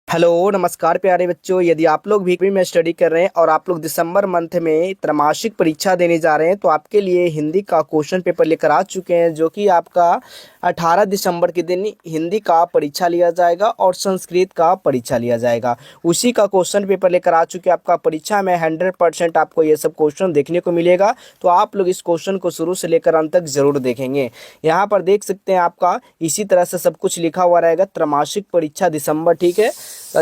Hello नमस्कार प्यारे बच्चों। यदि आप लोग भी में स्टडी कर रहे हैं और आप लोग दिसंबर मंथ में त्रैमासिक परीक्षा देने जा रहे हैं तो आपके लिए हिंदी का क्वेश्चन पेपर लेकर आ चुके हैं, जो कि आपका 18 दिसंबर के दिन हिंदी का परीक्षा लिया जाएगा और संस्कृत का परीक्षा लिया जाएगा। उसी का क्वेश्चन पेपर लेकर आ चुके हैं। आपका परीक्षा में 100% आपको ये सब क्वेश्चन देखने को मिलेगा, तो आप लोग इस क्वेश्चन को शुरू से लेकर अंत तक जरूर देखेंगे। यहाँ पर देख सकते हैं आपका इसी तरह से सब कुछ लिखा हुआ रहेगा। त्रैमासिक परीक्षा दिसंबर, ठीक है,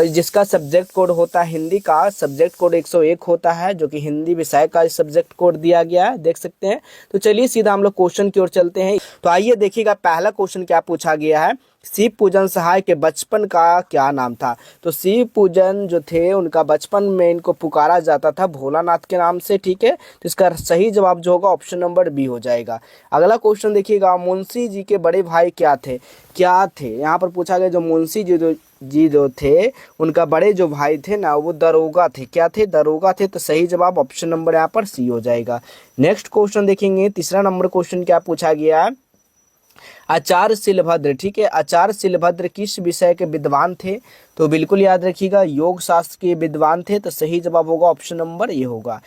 जिसका सब्जेक्ट कोड होता है हिंदी का सब्जेक्ट कोड 101 होता है, जो कि हिंदी विषय का सब्जेक्ट कोड दिया गया है, देख सकते हैं। तो चलिए सीधा हम लोग क्वेश्चन की ओर चलते हैं। तो आइए देखिएगा पहला क्वेश्चन क्या पूछा गया है। शिव पूजन सहाय के बचपन का क्या नाम था। तो शिव पूजन जो थे उनका बचपन में इनको पुकारा जाता था भोलानाथ के नाम से, ठीक है। तो इसका सही जवाब जो होगा ऑप्शन नंबर बी हो जाएगा। अगला क्वेश्चन देखिएगा, मुंशी जी के बड़े भाई क्या थे। यहाँ पर पूछा गया जो मुंशी जी जो थे उनका बड़े जो भाई थे ना वो दरोगा थे। क्या थे? दरोगा थे। तो सही जवाब ऑप्शन नंबर यहाँ पर सी हो जाएगा। नेक्स्ट क्वेश्चन देखेंगे, तीसरा नंबर क्वेश्चन क्या पूछा गया है। आचार्य शिलभद्र, ठीक है, आचार्य शिलभद्र किस विषय के विद्वान थे। तो बिल्कुल याद रखिएगा योग शास्त्र के विद्वान थे। तो सही जवाब होगा ऑप्शन नंबर ये होगा।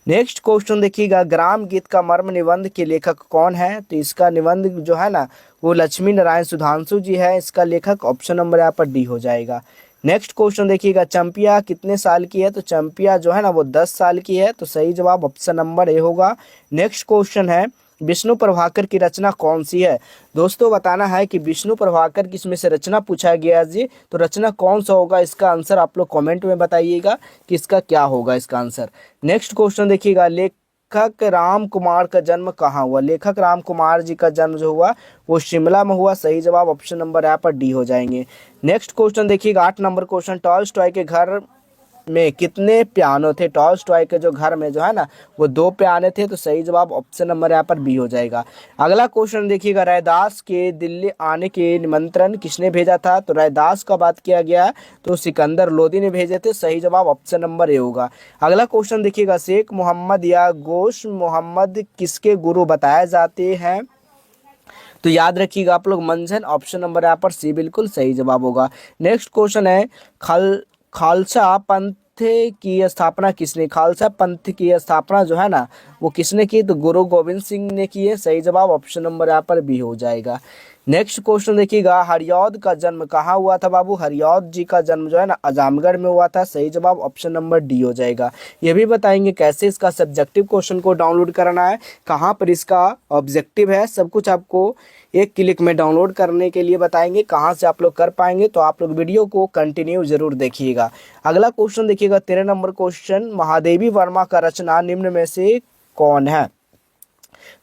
नेक्स्ट क्वेश्चन देखिएगा, ग्राम गीत का मर्म निबंध के लेखक कौन है। तो इसका निबंध जो है ना वो लक्ष्मी नारायण सुधांशु जी है, इसका लेखक ऑप्शन नंबर यहाँ पर डी हो जाएगा। नेक्स्ट क्वेश्चन देखिएगा, चंपिया कितने साल की है। तो चंपिया जो है ना वो 10 साल की है। तो सही जवाब ऑप्शन नंबर ए होगा। नेक्स्ट क्वेश्चन है, विष्णु प्रभाकर की रचना कौन सी है। दोस्तों बताना है कि विष्णु प्रभाकर की इसमें से रचना पूछा गया जी, तो रचना कौन सा होगा, इसका आंसर आप लोग कमेंट में बताइएगा कि इसका क्या होगा इसका आंसर। नेक्स्ट क्वेश्चन देखिएगा, लेखक राम कुमार का जन्म कहाँ हुआ। लेखक राम कुमार जी का जन्म जो हुआ वो शिमला में हुआ। सही जवाब ऑप्शन नंबर यहाँ पर डी हो जाएंगे। नेक्स्ट क्वेश्चन देखिएगा, 8 नंबर क्वेश्चन, टॉल्स्टॉय के घर में कितने पियानो थे। टॉल्स्टॉय के जो घर में जो है ना वो 2 पियानो थे। तो सही जवाब ऑप्शन नंबर यहाँ पर बी हो जाएगा। अगला क्वेश्चन देखिएगा, रैदास के दिल्ली आने के निमंत्रण किसने भेजा था। तो रैदास का बात किया गया तो सिकंदर लोदी ने भेजे थे। सही जवाब ऑप्शन नंबर ए होगा। अगला क्वेश्चन देखिएगा, शेख मोहम्मद या गोश मोहम्मद किसके गुरु बताए जाते हैं। तो याद रखिएगा आप लोग मंझन, ऑप्शन नंबर यहाँ पर सी बिल्कुल सही जवाब होगा। नेक्स्ट क्वेश्चन है, खालसा पंथ की स्थापना किसने। खालसा पंथ की स्थापना जो है ना वो किसने की। तो गुरु गोविंद सिंह ने की है। सही जवाब ऑप्शन नंबर यहाँ पर बी हो जाएगा। नेक्स्ट क्वेश्चन देखिएगा, हरिऔध का जन्म कहाँ हुआ था बाबू। हरिऔध जी का जन्म जो है ना आजमगढ़ में हुआ था। सही जवाब ऑप्शन नंबर डी हो जाएगा। ये भी बताएंगे कैसे इसका सब्जेक्टिव क्वेश्चन को डाउनलोड करना है, कहाँ पर इसका ऑब्जेक्टिव है, सब कुछ आपको एक क्लिक में डाउनलोड करने के लिए बताएंगे। कहाँ से आप लोग कर पाएंगे, तो आप लोग वीडियो को कंटिन्यू जरूर देखिएगा। अगला क्वेश्चन देखिएगा, 13 नंबर क्वेश्चन, महादेवी वर्मा का रचना निम्न में से कौन है।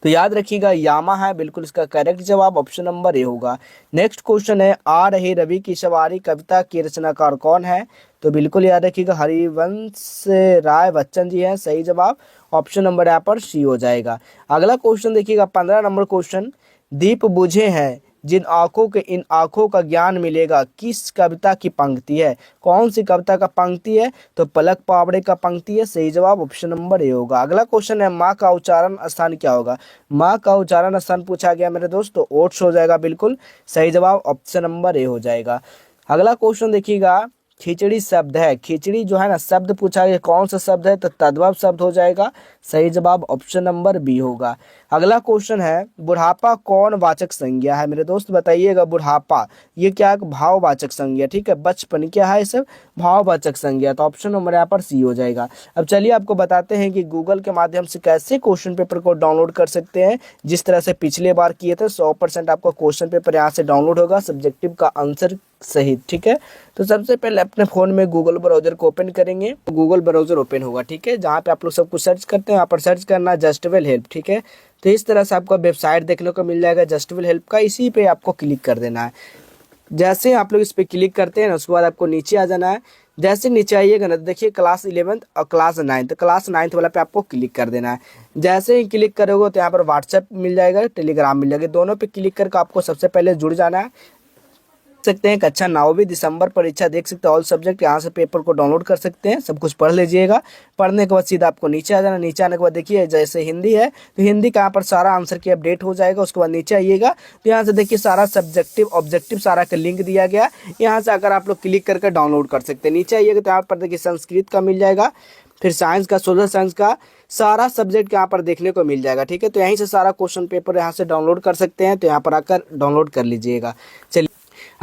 तो याद रखिएगा यामा है बिल्कुल इसका करेक्ट जवाब ऑप्शन नंबर ए होगा। नेक्स्ट क्वेश्चन है, आ रहे रवि की सवारी कविता के रचनाकार कौन है। तो बिल्कुल याद रखिएगा हरिवंश राय बच्चन जी हैं। सही जवाब ऑप्शन नंबर यहाँ पर सी हो जाएगा। अगला क्वेश्चन देखिएगा, 15 नंबर क्वेश्चन, दीप बुझे हैं जिन आंखों के इन आंखों का ज्ञान मिलेगा किस कविता की पंक्ति है। कौन सी कविता का पंक्ति है। तो पलक पावड़े का पंक्ति है। सही जवाब ऑप्शन नंबर ए होगा। अगला क्वेश्चन है, माँ का उच्चारण स्थान क्या होगा। माँ का उच्चारण स्थान पूछा गया मेरे दोस्त, तो ओट्स हो जाएगा बिल्कुल। सही जवाब ऑप्शन नंबर ए हो जाएगा। अगला क्वेश्चन देखिएगा, खिचड़ी शब्द है, खिचड़ी जो है ना शब्द पूछा गया कौन सा शब्द है। तो तद्भव शब्द हो जाएगा। सही जवाब ऑप्शन नंबर बी होगा। अगला क्वेश्चन है, बुढ़ापा कौन वाचक संज्ञा है। मेरे दोस्त बताइएगा बुढ़ापा ये क्या है, भाववाचक संज्ञा, ठीक है। बचपन क्या है, सब भाववाचक संज्ञा। तो ऑप्शन नंबर यहाँ पर सी हो जाएगा। अब चलिए आपको बताते हैं कि गूगल के माध्यम से कैसे क्वेश्चन पेपर को डाउनलोड कर सकते हैं। जिस तरह से पिछले बार किए थे 100% आपका क्वेश्चन पेपर यहाँ से डाउनलोड होगा, सब्जेक्टिव का आंसर सहित, ठीक है। तो सबसे पहले अपने फ़ोन में गूगल ब्राउज़र को ओपन करेंगे। गूगल ब्राउज़र ओपन होगा, ठीक है, जहाँ पे आप लोग सब कुछ सर्च करते हैं वहाँ पर सर्च करना जस्टवेल हेल्प, ठीक है। तो इस तरह से आपको वेबसाइट देखने को मिल जाएगा जस्टवेल हेल्प का, इसी पे आपको क्लिक कर देना है। जैसे आप लोग इस पर क्लिक करते हैं ना उसके बाद आपको नीचे आ जाना है। जैसे नीचे आइएगा ना देखिए क्लास 11th और क्लास 9th, क्लास 9th वाला पे आपको क्लिक कर देना है। जैसे ही क्लिक करोगे तो यहाँ पर व्हाट्सएप मिल जाएगा, टेलीग्राम मिल जाएगा, दोनों पे क्लिक करके आपको सबसे पहले जुड़ जाना है। सकते हैं कक्षा 9वीं दिसंबर परीक्षा देख सकते हैं ऑल सब्जेक्ट। यहाँ से पेपर को डाउनलोड कर सकते हैं, सब कुछ पढ़ लीजिएगा। पढ़ने के बाद सीधा आपको नीचे आ जाना। नीचे आने के बाद देखिए जैसे हिंदी है तो हिंदी का यहाँ पर सारा आंसर की अपडेट हो जाएगा। उसके बाद नीचे आइएगा तो यहाँ से देखिए सारा सब्जेक्टिव ऑब्जेक्टिव सारा का लिंक दिया गया। यहाँ से अगर आप लोग क्लिक करके डाउनलोड कर सकते हैं। नीचे आइएगा तो यहाँ पर देखिए संस्कृत का मिल जाएगा, फिर साइंस का, सोशल साइंस का, सारा सब्जेक्ट यहाँ पर देखने को मिल जाएगा। ठीक है, तो यहीं से सारा क्वेश्चन पेपर यहाँ से डाउनलोड कर सकते हैं, तो यहाँ पर आकर डाउनलोड कर लीजिएगा। चलिए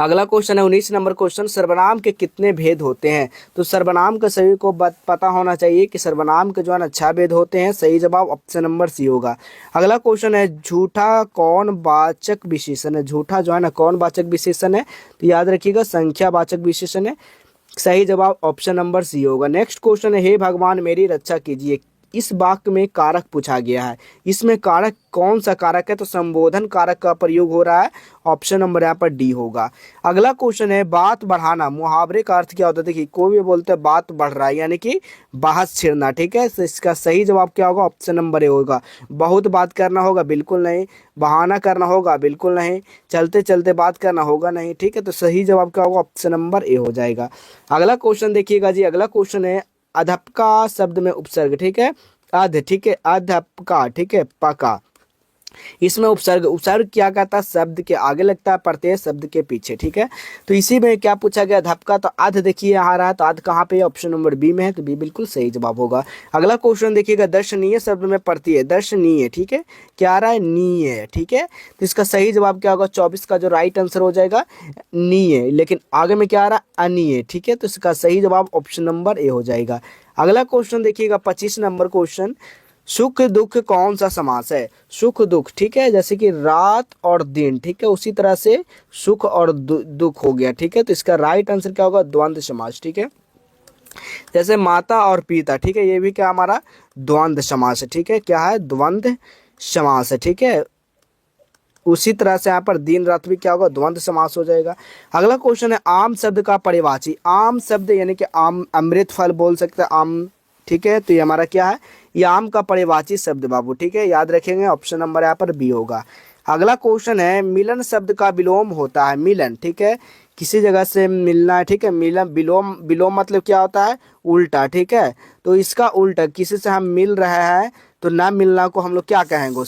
अगला क्वेश्चन है 19 नंबर क्वेश्चन, सर्वनाम के कितने भेद होते हैं? तो सर्वनाम का सभी को पता होना चाहिए कि सर्वनाम के जो है ना 6 भेद होते हैं। सही जवाब ऑप्शन नंबर सी होगा। अगला क्वेश्चन है झूठा कौन वाचक विशेषण है? झूठा जो है ना कौन वाचक विशेषण है? तो याद रखिएगा संख्या वाचक विशेषण है। सही जवाब ऑप्शन नंबर सी होगा। नेक्स्ट क्वेश्चन है हे भगवान मेरी रक्षा कीजिए। इस वाक्य में कारक पूछा गया है, इसमें कारक कौन सा कारक है? तो संबोधन कारक का प्रयोग हो रहा है। ऑप्शन नंबर यहाँ पर डी होगा। अगला क्वेश्चन है बात बढ़ाना, मुहावरे का अर्थ क्या होता है? देखिए कोई भी बोलते हैं बात बढ़ रहा है यानी कि बहस छिड़ना। ठीक है, तो इसका सही जवाब क्या होगा? ऑप्शन नंबर ए होगा। बहुत बात करना होगा? बिल्कुल नहीं। बहाना करना होगा? बिल्कुल नहीं। चलते चलते बात करना होगा? नहीं। ठीक है, तो सही जवाब क्या होगा? ऑप्शन नंबर ए हो जाएगा। अगला क्वेश्चन देखिएगा जी, अगला क्वेश्चन है अधपका शब्द में उपसर्ग। ठीक है, अध, ठीक है, अधपका, ठीक है, पका। इसमें उपसर्ग, उपसर्ग क्या कहता है? शब्द के आगे लगता है, प्रत्यय शब्द के पीछे। ठीक है, तो इसी में क्या पूछा गया? धपका। तो अध देखिए यहाँ रहा, तो अध कहाँ पे? ऑप्शन नंबर बी में है, तो बी बिल्कुल सही जवाब होगा। अगला क्वेश्चन देखिएगा दर्शनीय शब्द में प्रत्यय, दर्शनीय। ठीक है, क्या आ रहा है? नीय। ठीक है, तो इसका सही जवाब क्या होगा? 24 का जो राइट आंसर हो जाएगा नीय, लेकिन आगे में क्या आ रहा है? अनीय। ठीक है, तो इसका सही जवाब ऑप्शन नंबर ए हो जाएगा। अगला क्वेश्चन देखिएगा 25 नंबर क्वेश्चन, सुख दुख कौन सा समास है? सुख दुख, ठीक है, जैसे कि रात और दिन। ठीक है, उसी तरह से सुख और दुख हो गया। ठीक है, तो इसका राइट आंसर क्या होगा? द्वंद्व समास। ठीक है, जैसे माता और पिता। ठीक है, ये भी क्या हमारा द्वंद्व समास है। ठीक है, क्या है? द्वंद्व समास है। ठीक है, उसी तरह से यहाँ पर दिन रात भी क्या होगा? द्वंद्व समास हो जाएगा। अगला क्वेश्चन है आम शब्द का परिवाची। आम शब्द यानी कि आम, अमृत फल बोल सकते हैं आम। ठीक है, तो ये हमारा क्या है? ये आम का परिवाची शब्द बाबू। ठीक है, याद रखेंगे, ऑप्शन नंबर यहाँ पर बी होगा। अगला क्वेश्चन है मिलन शब्द का विलोम होता है। मिलन, ठीक है, किसी जगह से मिलना है। ठीक है, मिलन, विलोम, विलोम मतलब क्या होता है? उल्टा। ठीक है, तो इसका उल्टा, किसी से हम मिल रहे हैं तो ना मिलना को हम लोग क्या कहेंगे?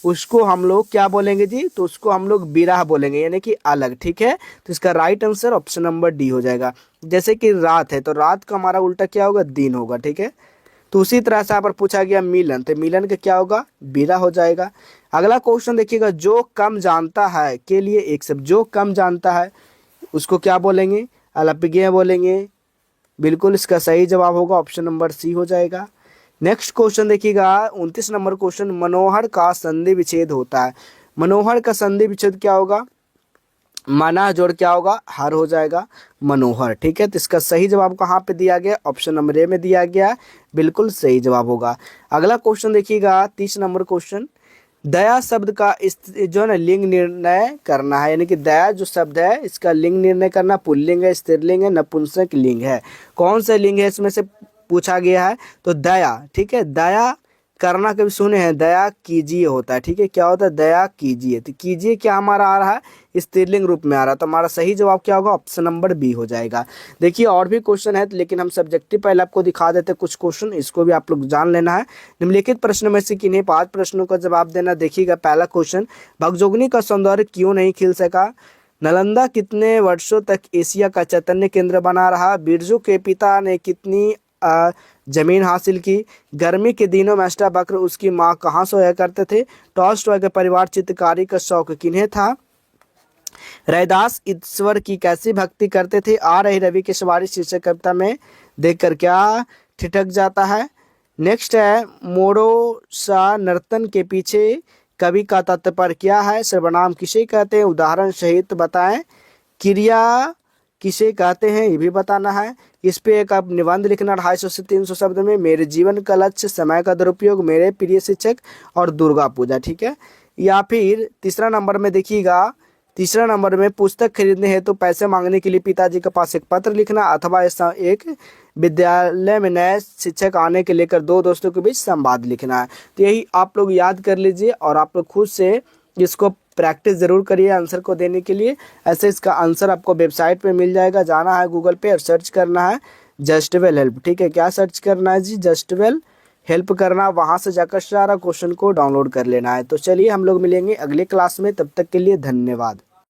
उसको हम लोग क्या बोलेंगे जी? तो उसको हम लोग विरह बोलेंगे, यानी कि अलग। ठीक है, तो इसका right answer option number D हो जाएगा। जैसे कि रात है तो रात का हमारा उल्टा क्या होगा? दिन होगा। ठीक है, तो उसी तरह से यहाँ पर पूछा गया मिलन, तो मिलन का क्या होगा? विरह हो जाएगा। अगला क्वेश्चन देखिएगा जो कम जानता है के लिए एक शब्द, जो कम जानता है उसको क्या बोलेंगे? अल्पज्ञ बोलेंगे। बिल्कुल इसका सही जवाब होगा, ऑप्शन नंबर सी हो जाएगा। नेक्स्ट क्वेश्चन देखिएगा 29 नंबर क्वेश्चन, मनोहर का संधि विच्छेद होता है। मनोहर का संधि विच्छेद क्या होगा? मना जोड़ क्या होगा? हर हो जाएगा, मनोहर। ठीक है, तो इसका सही जवाब कहाँ पे दिया गया? ऑप्शन नंबर ए में दिया गया, बिल्कुल सही जवाब होगा। अगला क्वेश्चन देखिएगा 30 नंबर क्वेश्चन, दया शब्द का जो है ना लिंग निर्णय करना है, यानी कि दया जो शब्द है इसका लिंग निर्णय करना। पुल्लिंग है, स्त्रीलिंग है, नपुंसक लिंग है? कौन सा लिंग है इसमें से पूछा गया है? तो दया। ठीक है, दया करना कभी सुने हैं? दया कीजिए होता है। ठीक है, क्या होता है? दया कीजिए। तो कीजिए क्या हमारा आ रहा है? स्त्रीलिंग रूप में आ रहा है, तो हमारा सही जवाब क्या होगा? ऑप्शन नंबर बी हो जाएगा। देखिए और भी क्वेश्चन है, लेकिन हम सब्जेक्टिव पहले आपको दिखा देते हैं कुछ क्वेश्चन, इसको भी आप लोग जान लेना है। निम्नलिखित प्रश्न में से किन्हीं 5 प्रश्नों का जवाब देना। देखिएगा पहला क्वेश्चन, भगजोगनी का सौंदर्य क्यों नहीं खिल सका? नालंदा कितने वर्षों तक एशिया का चैतन्य केंद्र बना रहा? बिरजू के पिता ने कितनी जमीन हासिल की? गर्मी के दिनों में अष्टावक्र उसकी माँ कहाँ सोया करते थे? टॉल्स्टॉय के परिवार चित्रकारी का शौक किन्हें था? रैदास ईश्वर की कैसी भक्ति करते थे? आ रही रवि की सवारी शीर्षक कविता में देखकर क्या ठिठक जाता है? नेक्स्ट है मोड़ो सा नर्तन के पीछे कवि का तात्पर्य क्या है? सर्वनाम किसे कहते हैं? उदाहरण सहित बताएं। क्रिया किसे कहते हैं? ये भी बताना है। इस पे एक आप निबंध लिखना 250 से 300 शब्द में। मेरे जीवन का लक्ष्य, समय का दुरुपयोग, मेरे प्रिय शिक्षक और दुर्गा पूजा। ठीक है, या फिर तीसरा नंबर में देखिएगा, तीसरा नंबर में पुस्तक खरीदने हेतु तो पैसे मांगने के लिए पिताजी के पास एक पत्र लिखना, अथवा ऐसा एक विद्यालय में नए शिक्षक आने के लेकर 2 दोस्तों के बीच संवाद लिखना है। तो यही आप लोग याद कर लीजिए और आप लोग खुद से इसको प्रैक्टिस ज़रूर करिए आंसर को देने के लिए। ऐसे इसका आंसर आपको वेबसाइट पे मिल जाएगा, जाना है गूगल पे और सर्च करना है जस्ट वेल हेल्प। ठीक है, क्या सर्च करना है जी? जस्ट वेल हेल्प करना, वहाँ से जाकर सारा क्वेश्चन को डाउनलोड कर लेना है। तो चलिए हम लोग मिलेंगे अगले क्लास में, तब तक के लिए धन्यवाद।